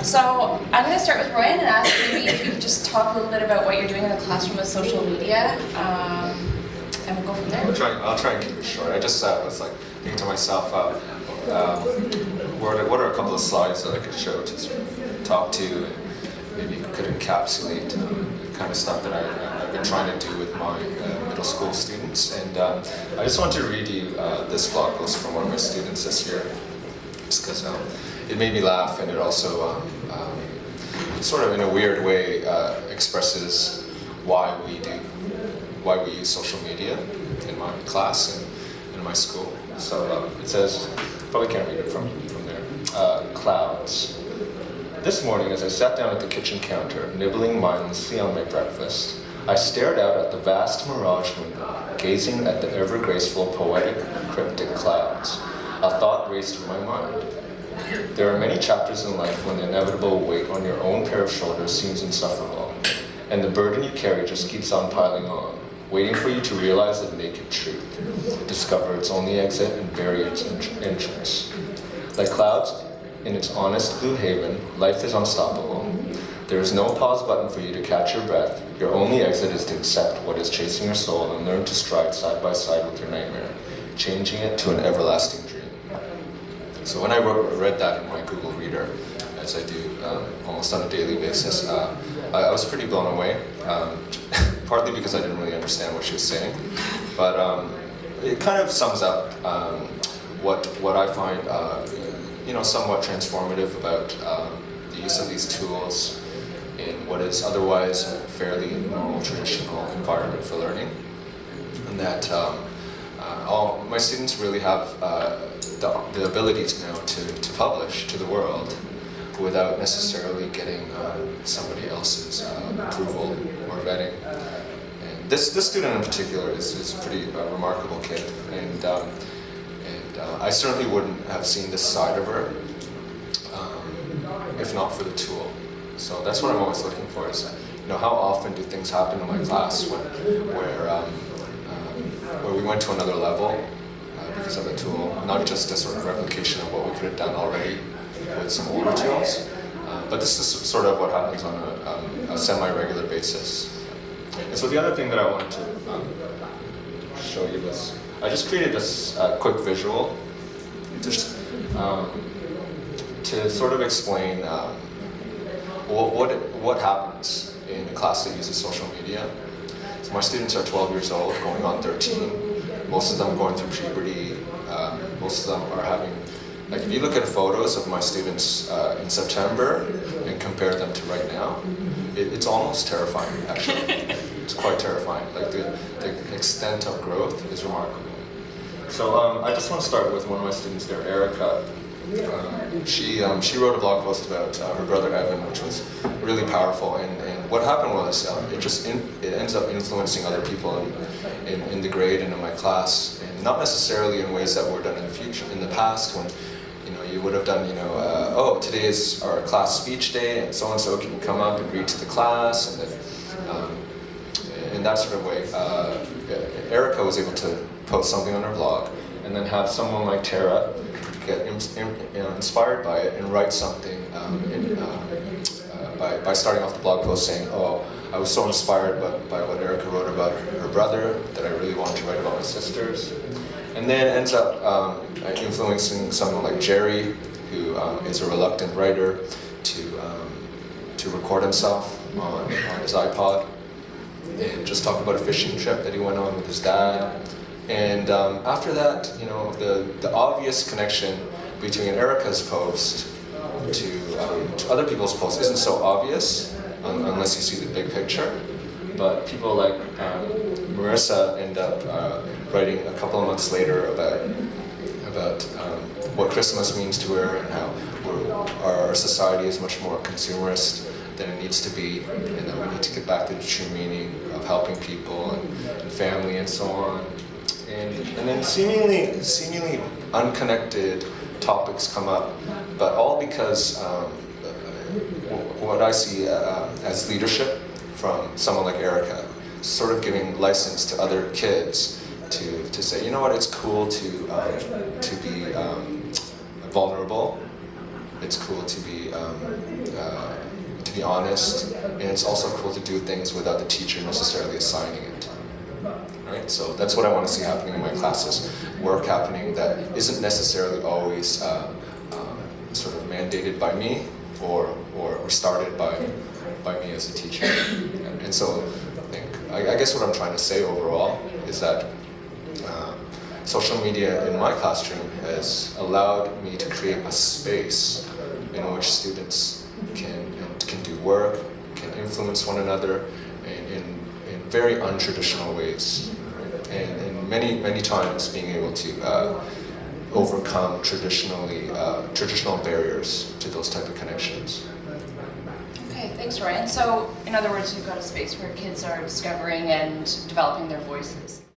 So I'm going to start with Royan and ask maybe if you could just talk a little bit about what you're doing in the classroom with social media, and we'll go from there. I'll try and keep it short. I just was like thinking to myself, what are a couple of slides that I could show to sort of talk to and maybe could encapsulate the kind of stuff that I've been trying to do with my middle school students. And I just want to read you this blog post from one of my students this year, just because it made me laugh, and it also sort of in a weird way expresses why we use social media in my class and in my school. So it says, probably can't read it from there, clouds. This morning, as I sat down at the kitchen counter, nibbling mindlessly on my breakfast, I stared out at the vast mirage window, gazing at the ever-graceful, poetic, cryptic clouds. A thought raced through my mind. There are many chapters in life when the inevitable weight on your own pair of shoulders seems insufferable, and the burden you carry just keeps on piling on, waiting for you to realize the naked truth, discover its only exit, and bury its entrance. Like clouds in its honest blue haven, life is unstoppable. There is no pause button for you to catch your breath. Your only exit is to accept what is chasing your soul and learn to stride side by side with your nightmare, changing it to an everlasting dream. So when I read that in my Google Reader, as I do almost on a daily basis, I was pretty blown away, partly because I didn't really understand what she was saying, but it kind of sums up what I find somewhat transformative about the use of these tools in what is otherwise a fairly normal, traditional environment for learning, and that all my students really have the ability now to publish to the world without necessarily getting somebody else's approval or vetting. And this student in particular is a pretty remarkable kid, and I certainly wouldn't have seen this side of her if not for the tool. So that's what I'm always looking for, is how often do things happen in my class where we went to another level because of the tool, not just a sort of replication of what we could have done already with some older tools, but this is sort of what happens on a semi-regular basis. And so the other thing that I wanted to show you was, I just created this quick visual to sort of explain what happens in a class that uses social media. So my students are 12 years old, going on 13. Most of them going through puberty. Most of them are having, like, if you look at photos of my students in September and compare them to right now, it's almost terrifying, actually. It's quite terrifying. Like, the extent of growth is remarkable. So I just want to start with one of my students there, Erica. She wrote a blog post about her brother Evan, which was really powerful. And what happened was it ends up influencing other people in the grade and in my class, and not necessarily in ways that were done in the past when you would have done oh, today is our class speech day and so can come up and read to the class, and then in that sort of way, Erica was able to post something on her blog and then have someone like Tara get inspired by it and write something by starting off the blog post saying, oh, I was so inspired by what Erica wrote about her brother that I really wanted to write about my sisters. And then it ends up influencing someone like Jerry, who is a reluctant writer, to record himself on his iPod and just talk about a fishing trip that he went on with his dad. And after that, the obvious connection between Erica's post to other people's posts isn't so obvious unless you see the big picture. But people like Marissa end up writing a couple of months later about what Christmas means to her and how our society is much more consumerist than it needs to be, and that we need to get back to the true meaning of helping people and family and so on. And then seemingly unconnected topics come up, but all because what I see as leadership from someone like Erica, sort of giving license to other kids to say, it's cool to be vulnerable, it's cool to be honest, and it's also cool to do things without the teacher necessarily assigning it. Right? So that's what I want to see happening in my classes. Work happening that isn't necessarily always sort of mandated by me or started by me as a teacher. And so I guess what I'm trying to say overall is that social media in my classroom has allowed me to create a space in which students can do work, can influence one another in very untraditional ways, right? And many times being able to overcome traditional barriers to those type of connections. Okay, thanks, Ryan. So, in other words, you've got a space where kids are discovering and developing their voices.